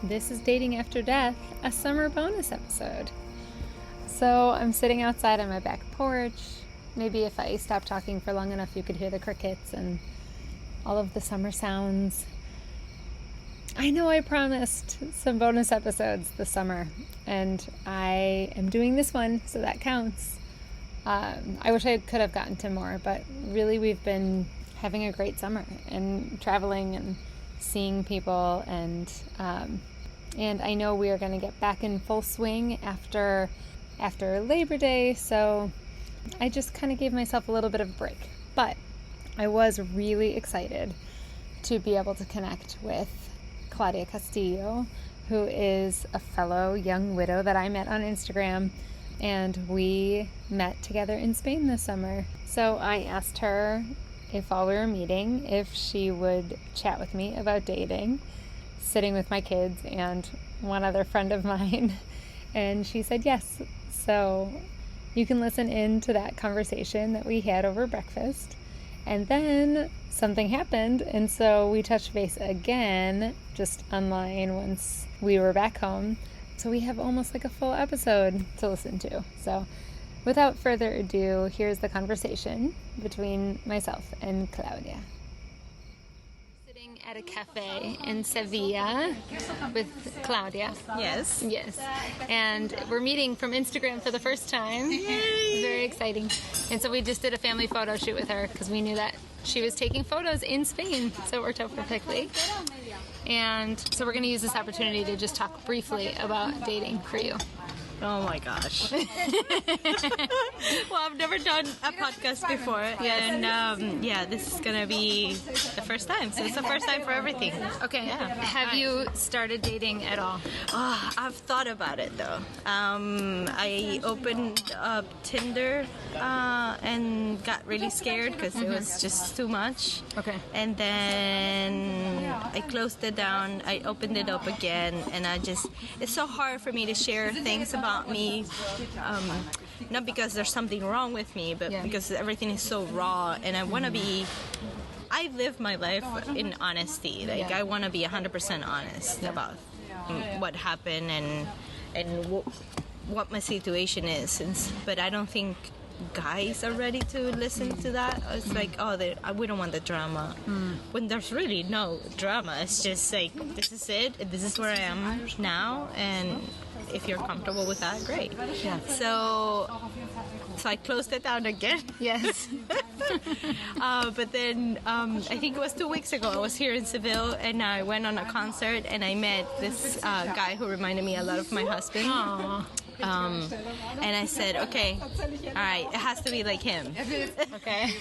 This is Dating After Death, a summer bonus episode. So I'm sitting outside on my back porch. Maybe if I stop talking for long enough, you could hear the crickets and all of the summer sounds. I know I promised some bonus episodes this summer, and I am doing this one, so that counts. I wish I could have gotten to more, but really we've been having a great summer and traveling and seeing people, and I know we are going to get back in full swing after Labor Day, so I just kind of gave myself a little bit of a break. But I was really excited to be able to connect with Claudia Castillo, who is a fellow young widow that I met on Instagram, and we met together in Spain this summer. So I asked her if while we were meeting, if she would chat with me about dating, sitting with my kids and one other friend of mine, and she said yes. So you can listen in to that conversation that we had over breakfast. And then something happened, and so we touched base again, just online once we were back home. So we have almost like a full episode to listen to. So without further ado, here's the conversation between myself and Claudia. Sitting at a cafe in Sevilla with Claudia. Yes. Yes. And we're meeting from Instagram for the first time. Yay! Very exciting. And so we just did a family photo shoot with her because we knew that she was taking photos in Spain. So it worked out perfectly. And so we're going to use this opportunity to just talk briefly about dating for you. Oh my gosh. Well, I've never done a podcast before. And this is going to be the first time. So it's the first time for everything. Okay. Yeah. Have you started dating at all? Oh, I've thought about it though. I opened up Tinder and got really scared because it was just too much. Okay. And then I closed it down. I opened it up again, and it's so hard for me to share things about me, not because there's something wrong with me, but because everything is so raw, and I live my life in honesty. I want to be 100% honest about what happened and what my situation is. But I don't think guys are ready to listen to that. It's like, we don't want the drama. When there's really no drama. It's just like, this is it. This is where I am now, and if you're comfortable with that, great. Yeah. So I closed it down again. Yes. But then I think it was 2 weeks ago. I was here in Seville, and I went on a concert, and I met this guy who reminded me a lot of my husband. Aww. And I said, okay, all right, it has to be like him. Okay.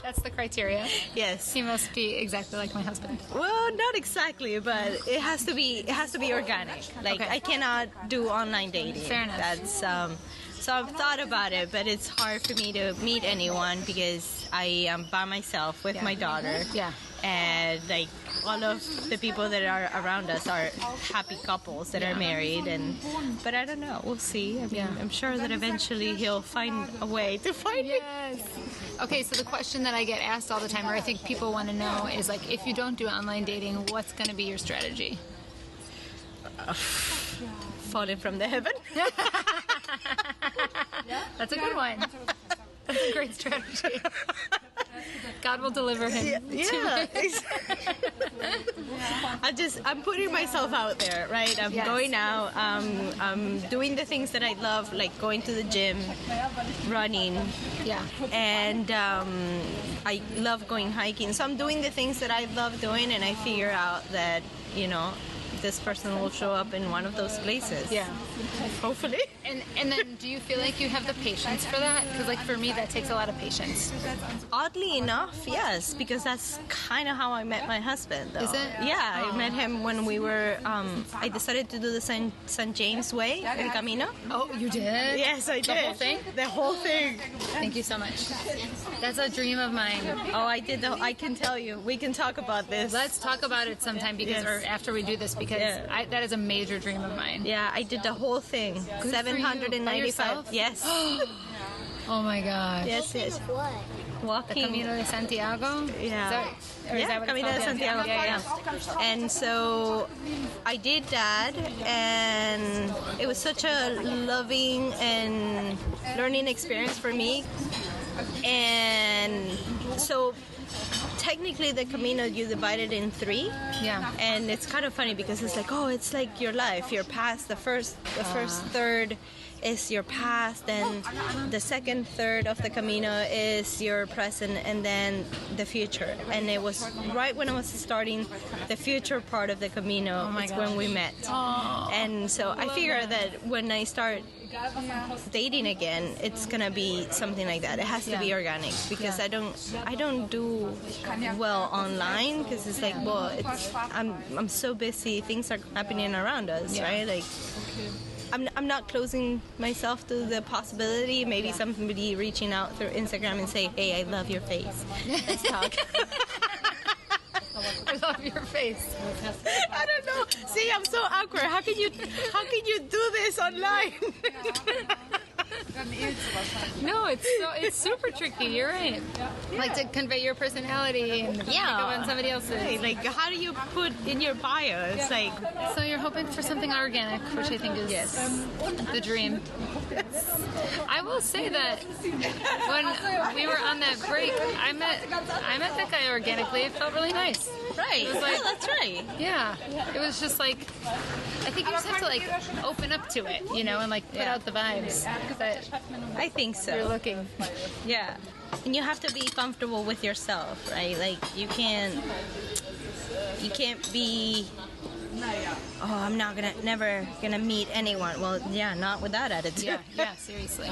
That's the criteria. Yes. He must be exactly like my husband. Well, not exactly, but it has to be organic. Like, okay. I cannot do online dating. Fair enough. That's so I've thought about it, but it's hard for me to meet anyone because I am by myself with my daughter. Yeah. And like all of the people that are around us are happy couples that are married, but I don't know. We'll see. I mean, I'm sure that eventually he'll find a way to find me. Okay, so the question that I get asked all the time, or I think people want to know, is like, if you don't do online dating, what's going to be your strategy? Falling from the heaven. That's a good one. That's a great strategy. God will deliver him. Yeah. I'm putting myself out there, right? I'm going out. I'm doing the things that I love, like going to the gym, running. Yeah. And I love going hiking. So I'm doing the things that I love doing, and I figure out that, this person will show up in one of those places. Yeah. Hopefully. And then do you feel like you have the patience for that? Because like for me, that takes a lot of patience. Oddly enough, yes, because that's kind of how I met my husband, though. Is it? Yeah, I met him when we were, I decided to do the St. James Way, El Camino. Oh, you did? Yes, I did. The whole thing? The whole thing. Thank you so much. That's a dream of mine. Oh, I can tell you. We can talk about this. Let's talk about it sometime or after we do this, because that is a major dream of mine. Yeah, I did the whole thing. Good 795. For you. By yourself? Yes. Oh my gosh. Yes. What? walking. The Camino de Santiago? Yeah. Is that what Camino it's de called? Santiago. Yeah. And so I did that, and it was such a loving and learning experience for me. And so technically the Camino, you divide it in 3. Yeah. And it's kind of funny because it's like, oh, it's like your life. Your past, the first third is your past, and the second third of the Camino is your present, and then the future. And it was right when I was starting the future part of the Camino, it's when we met. And so I figure that when I start dating again, it's gonna be something like that. It has to be organic, because I don't do well online, because it's like, well, I'm so busy, things are happening around us, right? Like I'm not closing myself to the possibility, maybe somebody reaching out through Instagram and say, hey, I love your face, let's talk. I love your face. I don't know. See, I'm so awkward. How can you do this online? No, it's super tricky. You're right. Like to convey your personality and pick up on somebody else's. Right. Like, how do you put in your bio? It's like, so you're hoping for something organic, which I think is the dream. I will say that when we were on that break, I met that guy organically. It felt really nice. Right. It was like, that's right. Yeah. It was just like, I think you just have to like open up to it, and like put out the vibes that I think so. you're looking. Yeah. And you have to be comfortable with yourself, right? Like you can't be, oh, I'm never gonna meet anyone. Well, yeah, not with that attitude. Yeah, seriously.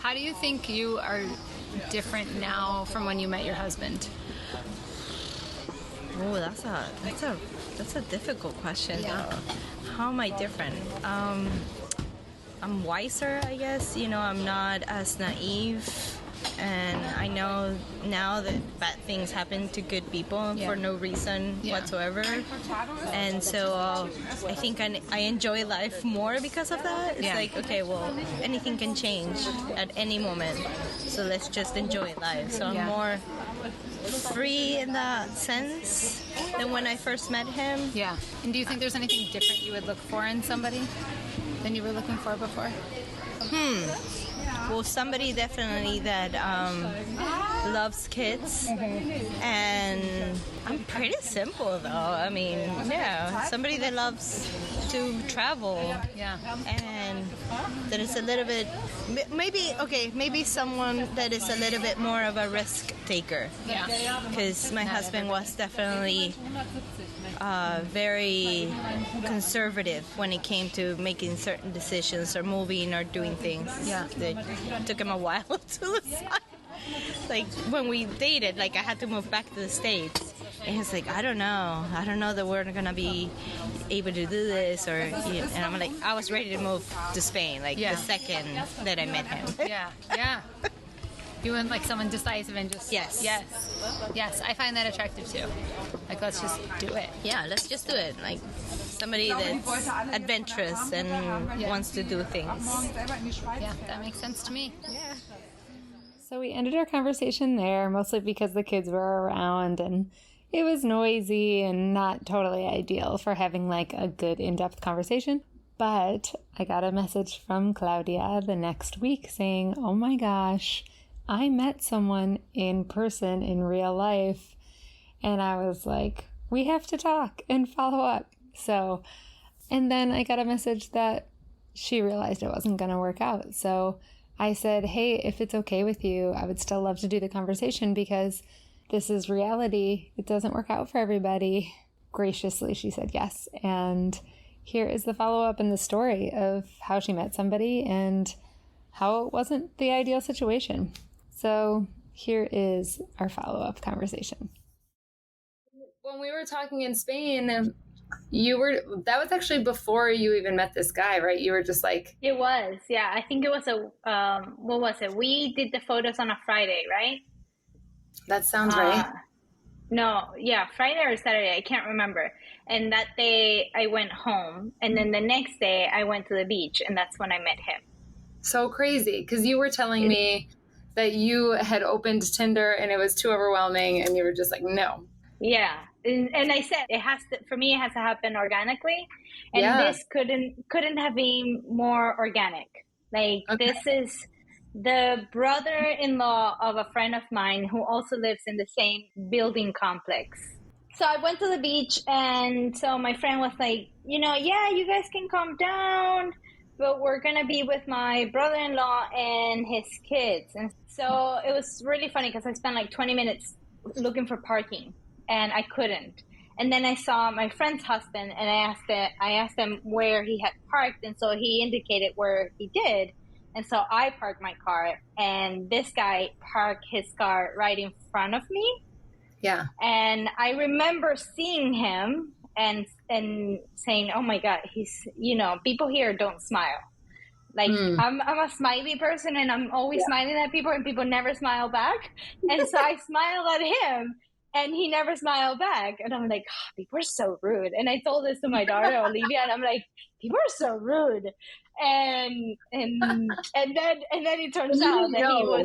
How do you think you are different now from when you met your husband? Oh, that's a difficult question. Yeah. How am I different? I'm wiser, I guess. I'm not as naive, and I know now that bad things happen to good people for no reason whatsoever. And so I think I enjoy life more because of that. It's like, okay, well, anything can change at any moment, so let's just enjoy life. So I'm more free in that sense than when I first met him. Yeah. And do you think there's anything different you would look for in somebody than you were looking for before? Well, somebody definitely that loves kids, and I'm pretty simple though. I mean, somebody that loves to travel, and that is a little bit, maybe someone that is a little bit more of a risk taker. Yeah. Because my husband was definitely very conservative when it came to making certain decisions or moving or doing things. Yeah. It took him a while to decide. Like when we dated, like I had to move back to the States, and he's like, I don't know that we're gonna be able to do this, and I'm like, I was ready to move to Spain, like the second that I met him. Yeah. You want like someone decisive and just Yes. I find that attractive too. Like, let's just do it. Yeah, let's just do it. Like somebody that's adventurous and wants to do things. Yeah, that makes sense to me. Yeah. So we ended our conversation there, mostly because the kids were around and it was noisy and not totally ideal for having like a good in-depth conversation. But I got a message from Claudia the next week saying, oh my gosh, I met someone in person in real life. And I was like, we have to talk and follow up. So, and then I got a message that she realized it wasn't going to work out. So I said, hey, if it's okay with you, I would still love to do the conversation because this is reality. It doesn't work out for everybody. Graciously, she said yes. And here is the follow-up and the story of how she met somebody and how it wasn't the ideal situation. So here is our follow-up conversation. When we were talking in Spain, that was actually before you even met this guy, right? You were just like... It was, yeah. I think it was what was it? We did the photos on a Friday, right? That sounds right. No, yeah, Friday or Saturday, I can't remember. And that day I went home, and then the next day I went to the beach, and that's when I met him. So crazy, because you were telling me that you had opened Tinder and it was too overwhelming and you were just like, no. Yeah. And I said it has to, for me, it has to happen organically. And this couldn't have been more organic. Like, this is the brother-in-law of a friend of mine who also lives in the same building complex. So I went to the beach, and so my friend was like, yeah, you guys can come down, but we're going to be with my brother-in-law and his kids. And so it was really funny because I spent like 20 minutes looking for parking and I couldn't. And then I saw my friend's husband and I asked him where he had parked. And so he indicated where he did. And so I parked my car, and this guy parked his car right in front of me. Yeah. And I remember seeing him and saying, oh my God, he's, people here don't smile. Like, I'm a smiley person, and I'm always smiling at people, and people never smile back. And so I smiled at him, and he never smiled back. And I'm like, oh, people are so rude. And I told this to my daughter, Olivia, and I'm like, people are so rude. And then it turns out that he was,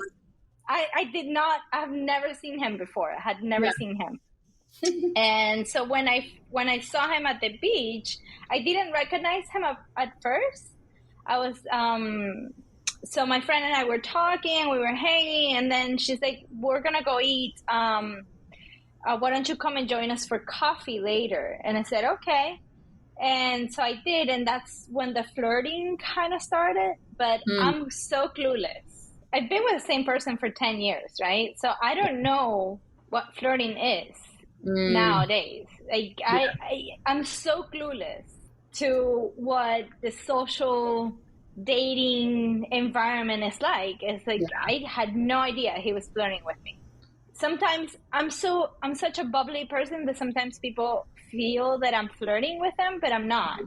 I've never seen him before. I had never seen him. And so when I saw him at the beach, I didn't recognize him at first. I was, so my friend and I were talking, we were hanging, and then she's like, we're going to go eat. Why don't you come and join us for coffee later? And I said, okay. And so I did. And that's when the flirting kind of started, but I'm so clueless. I've been with the same person for 10 years, right? So I don't know what flirting is nowadays. Like, I'm so clueless to what the social dating environment is like. It's like, I had no idea he was flirting with me. Sometimes I'm such a bubbly person that sometimes people feel that I'm flirting with them, but I'm not.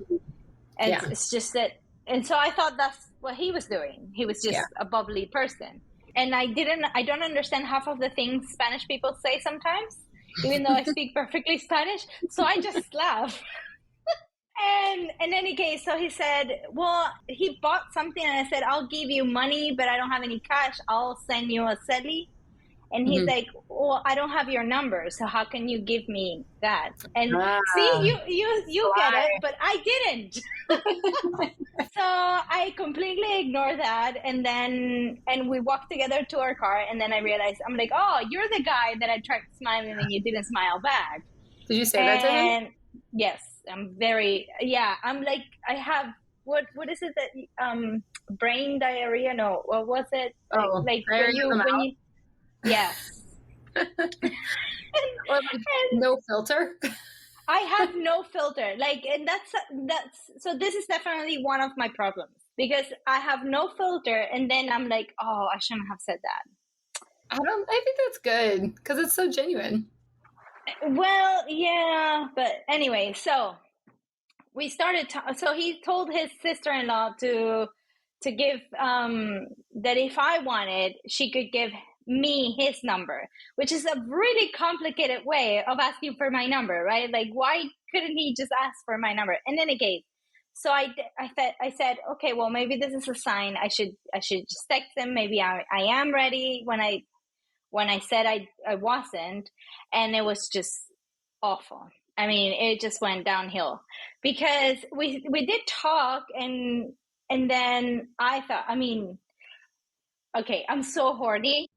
And it's just that, and so I thought that's what he was doing. He was just a bubbly person. And I don't understand half of the things Spanish people say sometimes, even though I speak perfectly Spanish. So I just laugh. And in any case, so he said, well, he bought something, and I said, I'll give you money, but I don't have any cash. I'll send you a celi. And he's like, well, I don't have your number, so how can you give me that? And see, you get it, but I didn't. So I completely ignored that. And we walked together to our car, and then I realized, I'm like, oh, you're the guy that I tried smiling and you didn't smile back. Did you say that to him? Yes, I'm like, I have, what is it that, brain diarrhea? No, what was it? Like when you, yes. Or like no filter. I have no filter. Like, and that's so this is definitely one of my problems, because I have no filter, and then I'm like, oh, I shouldn't have said that. I think that's good because it's so genuine. Well, yeah, but anyway, so we started so he told his sister-in-law to give that if I wanted, she could give me his number, which is a really complicated way of asking for my number, right? Like, why couldn't he just ask for my number? In any case, so I said, okay, well, maybe this is a sign. I should just text him. Maybe I am ready when I said I wasn't, and it was just awful. I mean, it just went downhill because we did talk, and then I thought, I mean, okay, I'm so horny.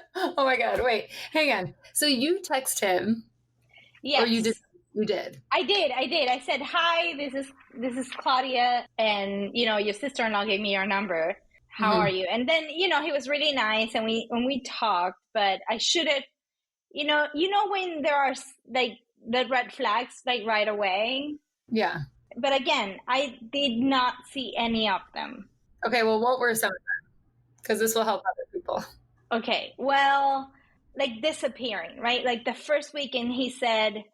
Oh my God! Wait, hang on. So you text him? Yes. Or you did? You did. I did. I said, hi, this is Claudia, and your sister-in-law gave me your number. How are you? And then he was really nice, and we talked. But I should have, when there are like the red flags like right away. Yeah. But again, I did not see any of them. Okay, well, what were some of them? Because this will help other people. Okay, well, like disappearing, right? Like the first weekend, he said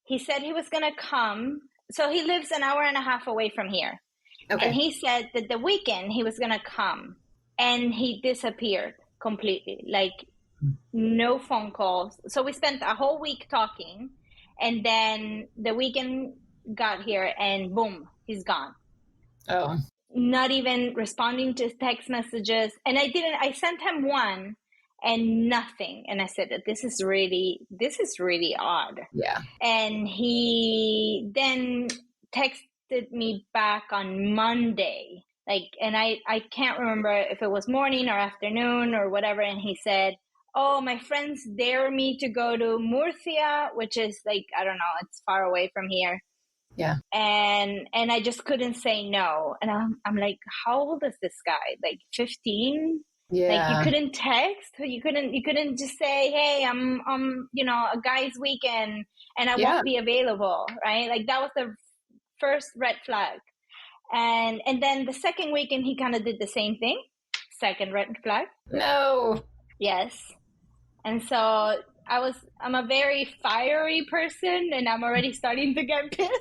he was gonna come. So he lives an hour and a half away from here. Okay. And he said that the weekend he was gonna come, and he disappeared completely. Like no phone calls. So we spent a whole week talking, and then the weekend got here, and boom, he's gone. Oh. not even responding to text messages. And I sent him one and nothing. And I said that this is really odd. Yeah. And he then texted me back on Monday. And I can't remember if it was morning or afternoon or whatever. And he said, oh, my friends dare me to go to Murcia, which is I don't know, it's far away from here. Yeah. And I just couldn't say no. And I'm like, how old is this guy? 15? Yeah. You couldn't text. You couldn't just say, hey, I'm a guy's weekend and I won't be available, right? That was the first red flag. And then the second weekend he kind of did the same thing. Second red flag. No. Yes. And so I'm a very fiery person, and I'm already starting to get pissed.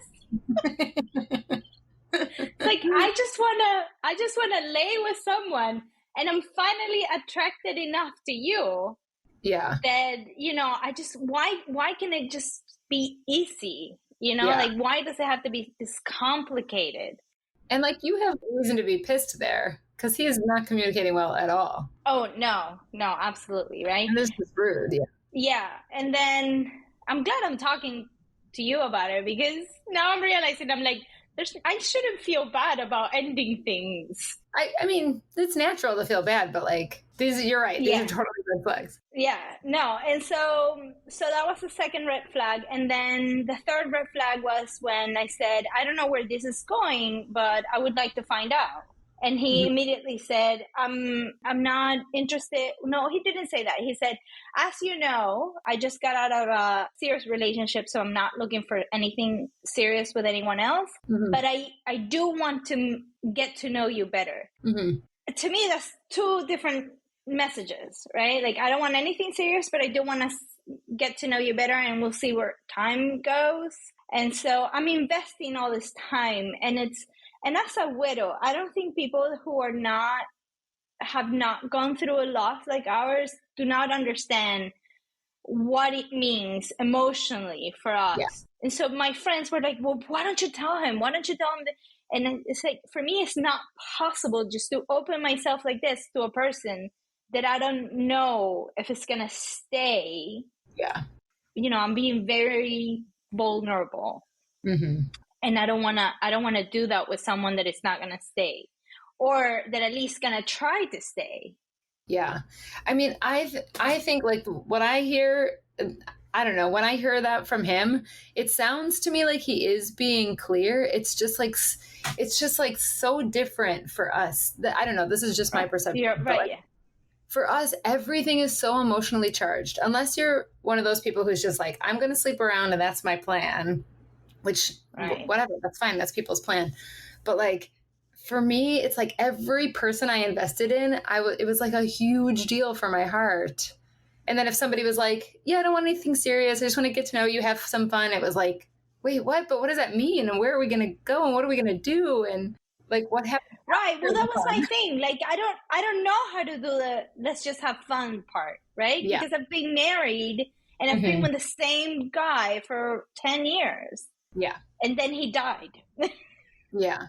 I just wanna lay with someone, and I'm finally attracted enough to you. Yeah. That why can it just be easy? Why does it have to be this complicated? And you have reason to be pissed there because he is not communicating well at all. Oh no, absolutely, right? And this is rude. Yeah. Yeah, and then I'm glad I'm talking to you about it, because now I'm realizing I shouldn't feel bad about ending things. I mean, it's natural to feel bad, but you're right. These are totally red flags. Yeah, no. And so that was the second red flag. And then the third red flag was when I said, I don't know where this is going, but I would like to find out. And he immediately said, I'm not interested. No, he didn't say that. He said, as you know, I just got out of a serious relationship, so I'm not looking for anything serious with anyone else. Mm-hmm. But I do want to get to know you better. Mm-hmm. To me, that's two different messages, right? I don't want anything serious, but I do want to get to know you better, and we'll see where time goes. And so I'm investing all this time, and as a widow, I don't think people who have not gone through a loss like ours do not understand what it means emotionally for us. Yeah. And so my friends were like, well, why don't you tell him? Why don't you tell him? And it's for me, it's not possible just to open myself like this to a person that I don't know if it's going to stay. Yeah. I'm being very vulnerable. Mm-hmm. And I don't want to do that with someone that is not going to stay, or that at least going to try to stay. Yeah. I mean, I think what I hear, I don't know, when I hear that from him, it sounds to me like he is being clear. It's just so different for us. I don't know. This is just my perception. You're right. Yeah. For us, everything is so emotionally charged. Unless you're one of those people who's just I'm going to sleep around and that's my plan. Which, whatever, that's fine. That's people's plan. But for me, it's every person I invested in, it was a huge deal for my heart. And then if somebody was yeah, I don't want anything serious, I just want to get to know you, have some fun. It was wait, what? But what does that mean? And where are we going to go? And what are we going to do? And what happened? Right. Well, that was my thing. I don't know how to do the let's just have fun part, right? Yeah. Because I've been married and I've been with the same guy for 10 years. Yeah. And then he died. Yeah.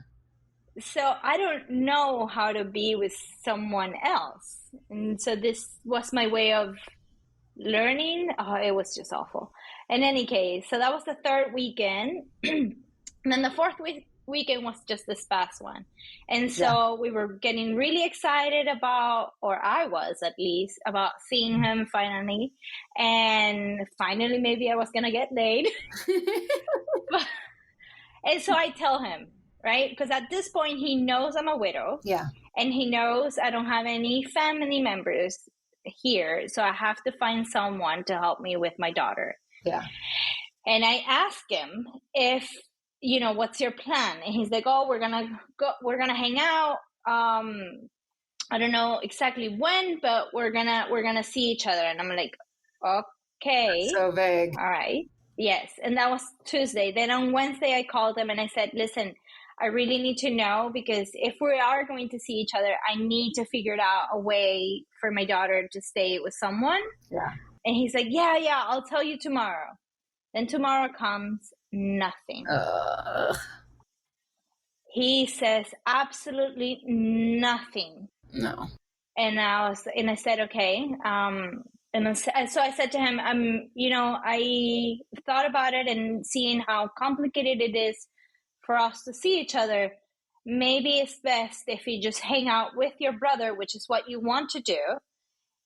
So I don't know how to be with someone else. And so this was my way of learning. Oh, it was just awful. In any case, so that was the third weekend. And then the fourth weekend was just this past one. And so we were getting really excited about, or I was at least, about seeing him finally. And finally, maybe I was going to get laid. And so I tell him, right? Because at this point, he knows I'm a widow. Yeah. And he knows I don't have any family members here. So I have to find someone to help me with my daughter. Yeah. And I ask him if, what's your plan? And he's like, oh, we're going to hang out. I don't know exactly when, but we're going to see each other. And I'm like, okay. That's so vague. All right. Yes. And that was Tuesday. Then on Wednesday, I called him and I said, listen, I really need to know, because if we are going to see each other, I need to figure out a way for my daughter to stay with someone. Yeah. And he's like, yeah, I'll tell you tomorrow. Then tomorrow comes, nothing. he says absolutely nothing. No. And I said, okay. So I said to him, I thought about it and seeing how complicated it is for us to see each other. Maybe it's best if you just hang out with your brother, which is what you want to do.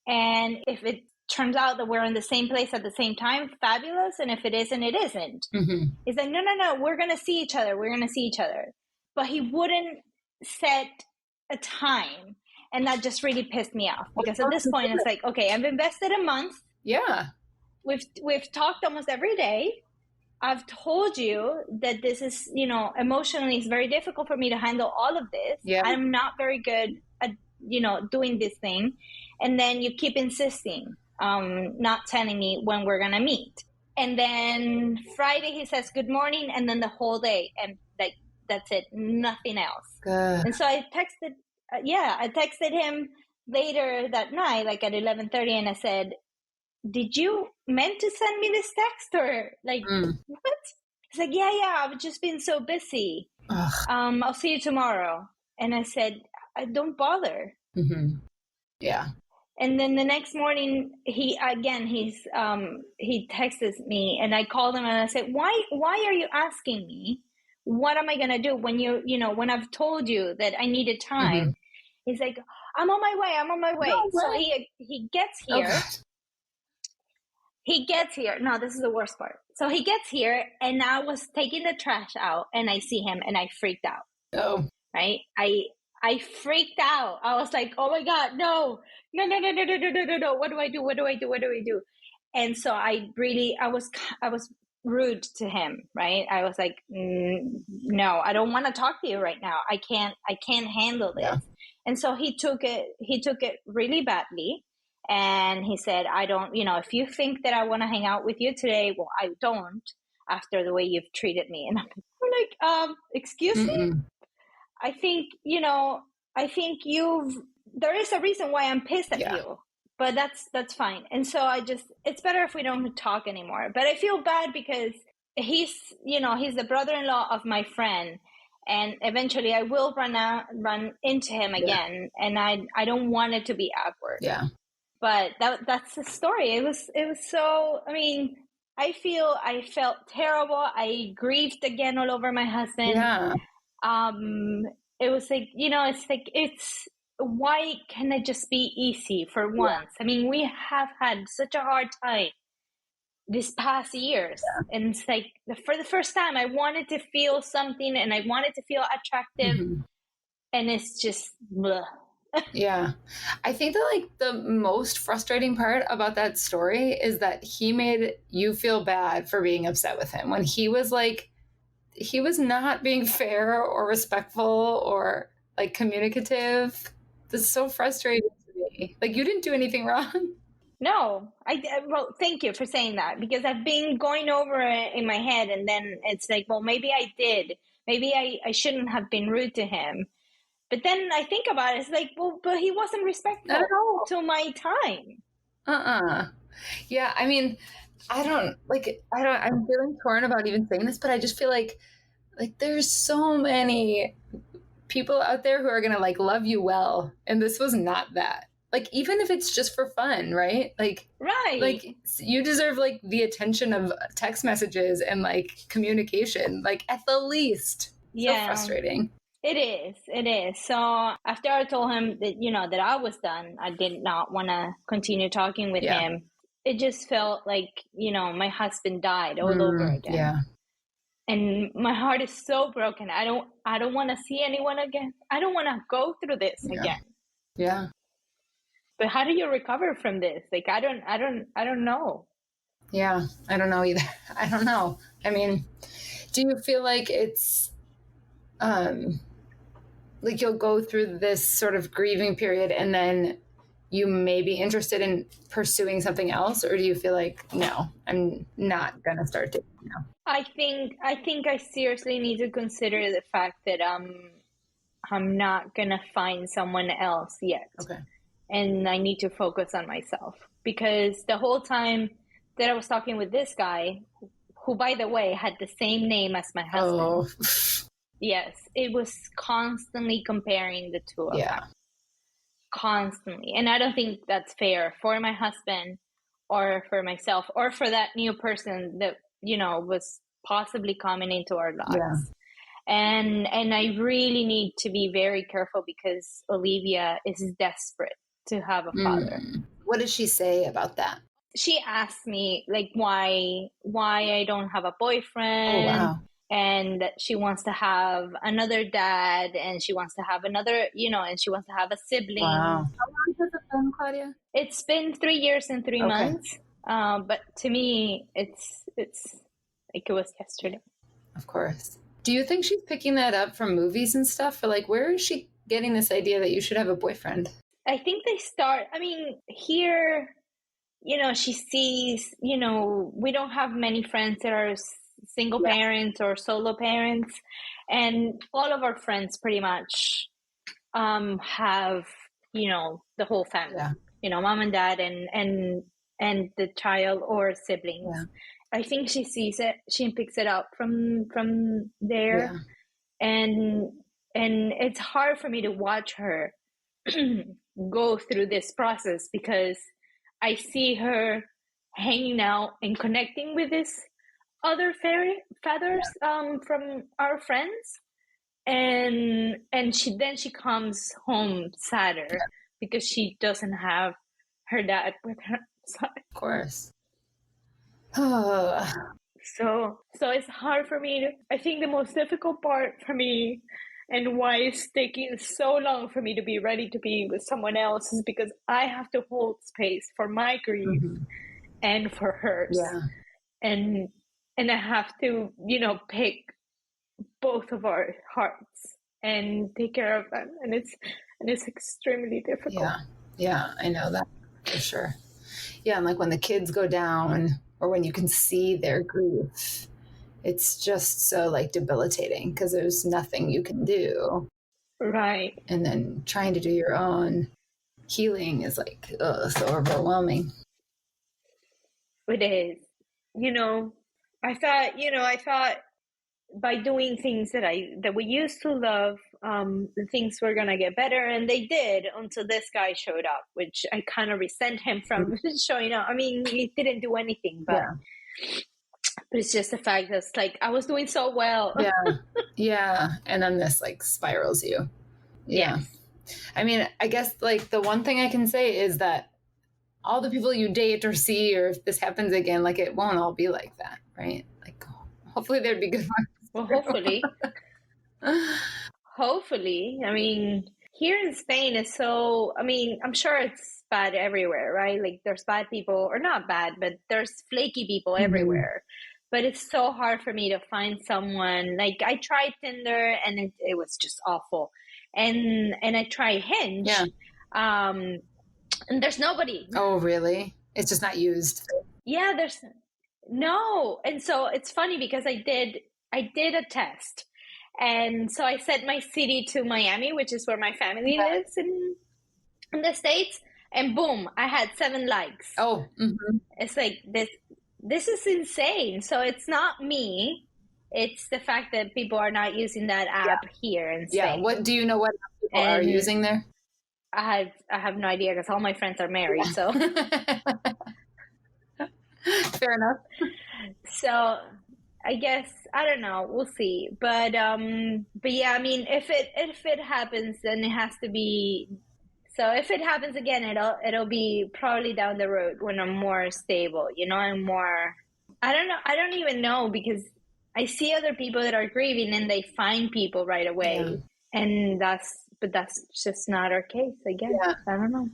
And if it turns out that we're in the same place at the same time, fabulous. And if it isn't, it isn't. Mm-hmm. He's like, no, we're going to see each other. We're going to see each other. But he wouldn't set a time. And that just really pissed me off, because at this point it's like, okay, I've invested a month. Yeah. We've talked almost every day. I've told you that this is, emotionally it's very difficult for me to handle all of this. Yeah. I'm not very good at, doing this thing. And then you keep insisting, not telling me when we're going to meet. And then Friday he says good morning, and then the whole day. And like, that's it, nothing else. Good. And so I texted him later that night, like at 11:30, and I said, did you meant to send me this text, or like, what? He's like, yeah, I've just been so busy. I'll see you tomorrow. And I said, don't bother. Mm-hmm. Yeah. And then the next morning, he texts me, and I called him and I said, why are you asking me? What am I going to do when when I've told you that I needed time? Mm-hmm. He's like, I'm on my way. No, so he gets here. Oh, he gets here. No, this is the worst part. So he gets here, and I was taking the trash out, and I see him, and I freaked out. Oh. Right? I freaked out. I was like, oh my God, no. What do I do? And so I was rude to him, right? I was like, no, I don't want to talk to you right now. I can't handle this. Yeah. And so he took it really badly. And he said, I don't, if you think that I want to hang out with you today, well, I don't, after the way you've treated me. And I'm like, excuse me? I think, there is a reason why I'm pissed at you, but that's fine. And so it's better if we don't talk anymore. But I feel bad because he's the brother-in-law of my friend, and eventually I will run into him again. And I don't want it to be awkward. Yeah. But that's the story. It was so, I felt terrible. I grieved again all over my husband. Yeah. It was like, why can it just be easy for once? Yeah. We have had such a hard time this past years. Yeah. And it's like, for the first time, I wanted to feel something, and I wanted to feel attractive. Mm-hmm. And it's just, bleh. Yeah. I think that the most frustrating part about that story is that he made you feel bad for being upset with him, when he was not being fair or respectful or communicative. This is so frustrating to me. You didn't do anything wrong. No, well, thank you for saying that, because I've been going over it in my head, and then it's like, well, maybe I did. Maybe I shouldn't have been rude to him. But then I think about it, it's like, well, but he wasn't respectful to my time. Yeah, I'm feeling torn about even saying this, but I just feel like there's so many people out there who are going to love you well. And this was not that. Even if it's just for fun, right? Right. You deserve the attention of text messages and communication, at the least. Yeah. So frustrating. It is. So after I told him that, that I was done, I did not want to continue talking with him. It just felt like, my husband died all over again. Yeah. And my heart is so broken. I don't want to see anyone again. I don't want to go through this again. Yeah. But how do you recover from this? I don't know. Yeah, I don't know either. I don't know. Do you feel like it's you'll go through this sort of grieving period and then you may be interested in pursuing something else, or do you feel like, no, I'm not going to start dating now? I think I seriously need to consider the fact that I'm not going to find someone else yet. Okay. And I need to focus on myself, because the whole time that I was talking with this guy, who, by the way, had the same name as my husband. Yes, it was constantly comparing the two of them. Constantly. And I don't think that's fair for my husband or for myself or for that new person that, was possibly coming into our lives. And I really need to be very careful because Olivia is desperate to have a father. What does she say about that? She asked me like why I don't have a boyfriend. Oh, wow. And she wants to have another dad, and she wants to have another, and she wants to have a sibling. Wow. How long has it been, Claudia? It's been 3 years and 3 months. But to me, it's like it was yesterday. Of course. Do you think she's picking that up from movies and stuff? Or like, where is she getting this idea that you should have a boyfriend? I think here, she sees, we don't have many friends that are single parents or solo parents. And all of our friends pretty much have, the whole family, mom and dad and the child or siblings. I think she sees it, she picks it up from there. And it's hard for me to watch her go through this process because I see her hanging out and connecting with this other feathers from our friends, and she comes home sadder because she doesn't have her dad with her side. Of course. So it's hard for me I think the most difficult part for me and why it's taking so long for me to be ready to be with someone else is because I have to hold space for my grief and for hers. And I have to, pick both of our hearts and take care of them. And it's extremely difficult. Yeah, I know that for sure. Yeah, and like when the kids go down or when you can see their grief, it's just so like debilitating because there's nothing you can do. Right. And then trying to do your own healing is like so overwhelming. It is. I thought by doing things that we used to love, the things were gonna get better, and they did until this guy showed up, which I kind of resent him from showing up. I mean, he didn't do anything, but it's just the fact that it's like I was doing so well. And then this like spirals you. I mean, I guess like the one thing I can say is that all the people you date or see, or if this happens again, like it won't all be like that, right? Like hopefully there'd be good ones. Well, hopefully. I mean, here in Spain is so, I'm sure it's bad everywhere, right? Like there's bad people, or not bad, but there's flaky people everywhere. But it's so hard for me to find someone. Like I tried Tinder and it was just awful. And I tried Hinge. And there's nobody. Oh, really? It's just not used. Yeah, there's no. And so it's funny because I did a test. And so I set my city to Miami, which is where my family lives in the States. And boom, I had 7 likes. Oh, It's like this is insane. So it's not me. It's the fact that people are not using that app here in Spain. Yeah. What do you know what people are using there? I have no idea because all my friends are married. So fair enough. So I guess I don't know. We'll see. But yeah. I mean, if it happens, then it has to be. So if it happens again, it'll be probably down the road when I'm more stable, and more. I don't know. I don't even know because I see other people that are grieving and they find people right away, and that's just not our case. I guess I don't know.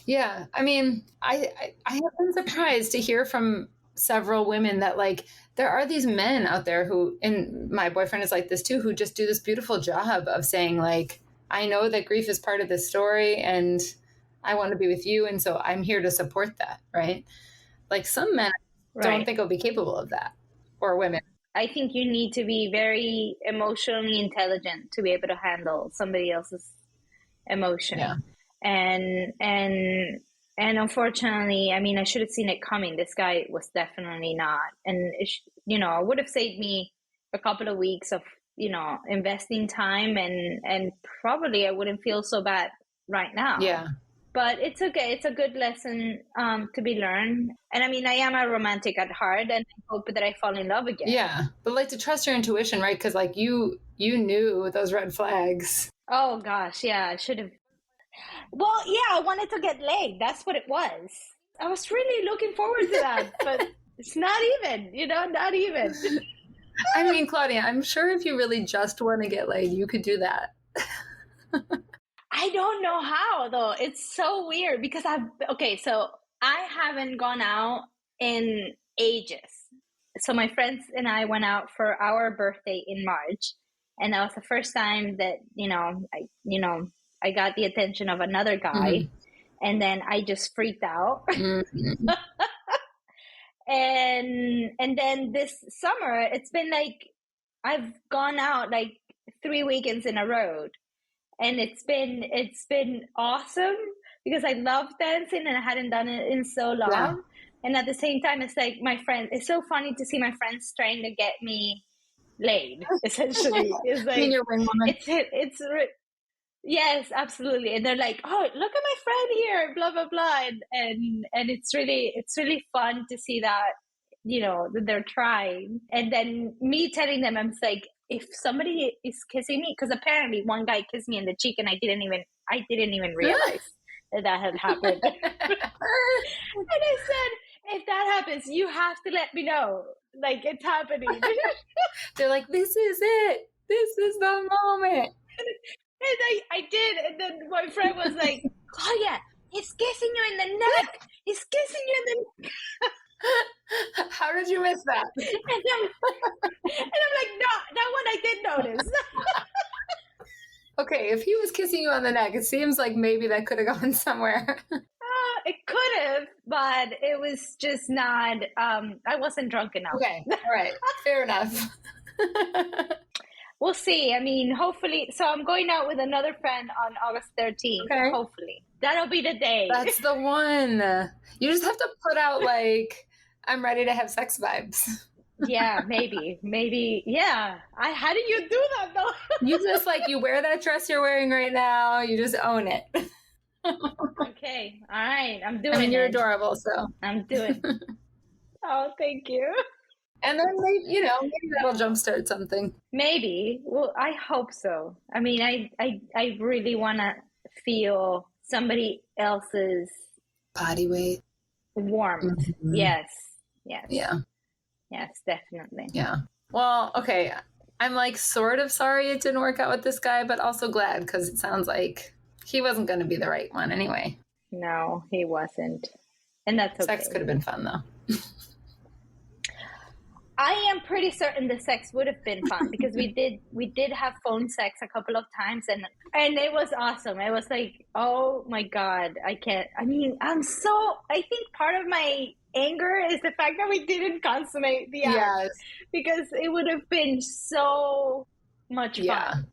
Yeah, I mean, I have been surprised to hear from several women that like there are these men out there who, and my boyfriend is like this too, who just do this beautiful job of saying like, I know that grief is part of the story and I want to be with you. And so I'm here to support that. Right. Like some men don't think I'll be capable of that, or women. I think you need to be very emotionally intelligent to be able to handle somebody else's emotion. And unfortunately, I mean, I should have seen it coming. This guy was definitely not. And, it would have saved me a couple of weeks of investing time, and probably I wouldn't feel so bad right now. Yeah. But it's okay. It's a good lesson to be learned. And I mean, I am a romantic at heart, and I hope that I fall in love again. Yeah. But like to trust your intuition, right? Because like you knew those red flags. Oh gosh, yeah, I should have. Well, yeah, I wanted to get laid. That's what it was. I was really looking forward to that, but it's not even, not even. I mean, Claudia, I'm sure if you really just want to get laid, you could do that. I don't know how, though. It's so weird because so I haven't gone out in ages. So my friends and I went out for our birthday in March, and that was the first time that, I got the attention of another guy, and then I just freaked out. And then this summer, it's been like I've gone out like 3 weekends in a row, and it's been awesome because I love dancing and I hadn't done it in so long. Yeah. And at the same time, it's like my friends. It's so funny to see my friends trying to get me laid. Essentially, it's like your wing woman. Yes, absolutely. And they're like, "Oh, look at my friend here," blah blah blah, and it's really fun to see that, that they're trying. And then me telling them, I'm like, if somebody is kissing me, because apparently one guy kissed me in the cheek, and I didn't even realize that had happened. And I said, if that happens, you have to let me know, like it's happening. They're like, this is it. This is the moment. And I did, and then my friend was like, Claudia, he's kissing you in the neck. He's kissing you in the neck. How did you miss that? And I'm like, no, that one I did notice. Okay, if he was kissing you on the neck, it seems like maybe that could have gone somewhere. It could have, but it was just not, I wasn't drunk enough. Okay, all right, fair enough. We'll see. I mean, hopefully. So I'm going out with another friend on August 13th. Okay. Hopefully. That'll be the day. That's the one. You just have to put out like, I'm ready to have sex vibes. Yeah, maybe. Yeah. How do you do that though? You just you wear that dress you're wearing right now. You just own it. Okay. All right. I'm doing it. I mean, you're adorable, so. I'm doing it. Oh, thank you. And then maybe that'll jumpstart something. Maybe. Well, I hope so. I mean, I really want to feel somebody else's body weight, warmth. Mm-hmm. Yes. Yeah. Yes, definitely. Yeah. Well, okay. I'm sort of sorry it didn't work out with this guy, but also glad because it sounds like he wasn't going to be the right one anyway. No, he wasn't. And that's okay. Sex could have been fun though. I am pretty certain the sex would have been fun because we did have phone sex a couple of times and it was awesome. It was like, oh my God, I think part of my anger is the fact that we didn't consummate the act. Yes. Because it would have been so much fun.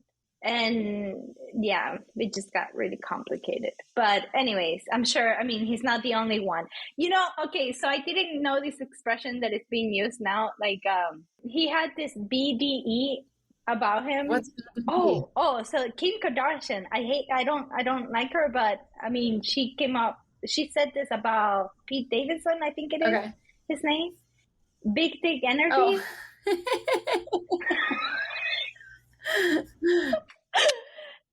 And yeah, it just got really complicated. But anyways, I'm sure, he's not the only one. Okay, so I didn't know this expression that is being used now. He had this BDE about him. What's BDE? So Kim Kardashian. I don't like her, but she said this about Pete Davidson, I think it is his name. Big dick energy.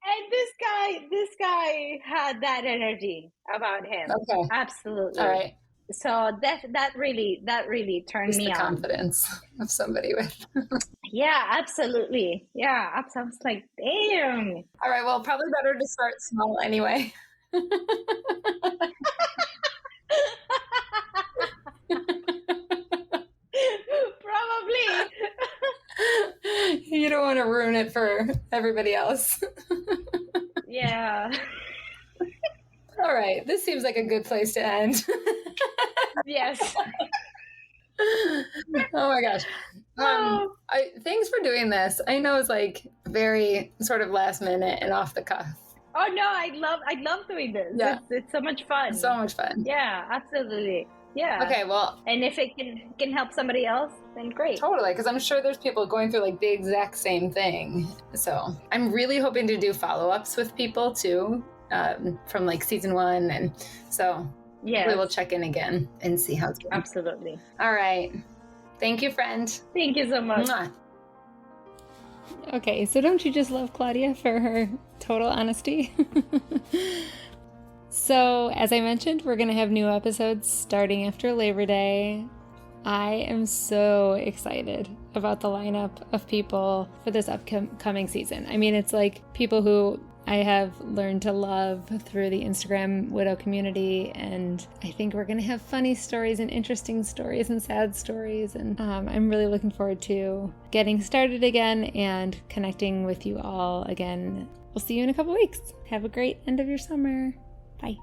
And this guy had that energy about him. Okay. Absolutely. All right. So that really turned me on. The confidence of somebody with. Yeah, absolutely. Yeah, I was like, damn. All right, well, probably better to start small anyway. Probably. You don't want to ruin it for everybody else. Yeah. All right. This seems like a good place to end. Yes. Oh my gosh. Thanks for doing this. I know it's very sort of last minute and off the cuff. Oh no, I love doing this. Yeah. It's so much fun. So much fun. Yeah, absolutely. Yeah. Okay, well, and if it can help somebody else, then great. Totally, because I'm sure there's people going through like the exact same thing. So I'm really hoping to do follow-ups with people too, from like season 1, and so Yeah, we will check in again and see how it's going. absolutely. All right. Thank you, friend. Thank you so much. Mwah. Okay, so don't you just love Claudia for her total honesty? So, as I mentioned, we're going to have new episodes starting after Labor Day. I am so excited about the lineup of people for this upcoming season. I mean, it's like people who I have learned to love through the Instagram widow community, and I think we're going to have funny stories and interesting stories and sad stories, and I'm really looking forward to getting started again and connecting with you all again. We'll see you in a couple weeks. Have a great end of your summer. Bye.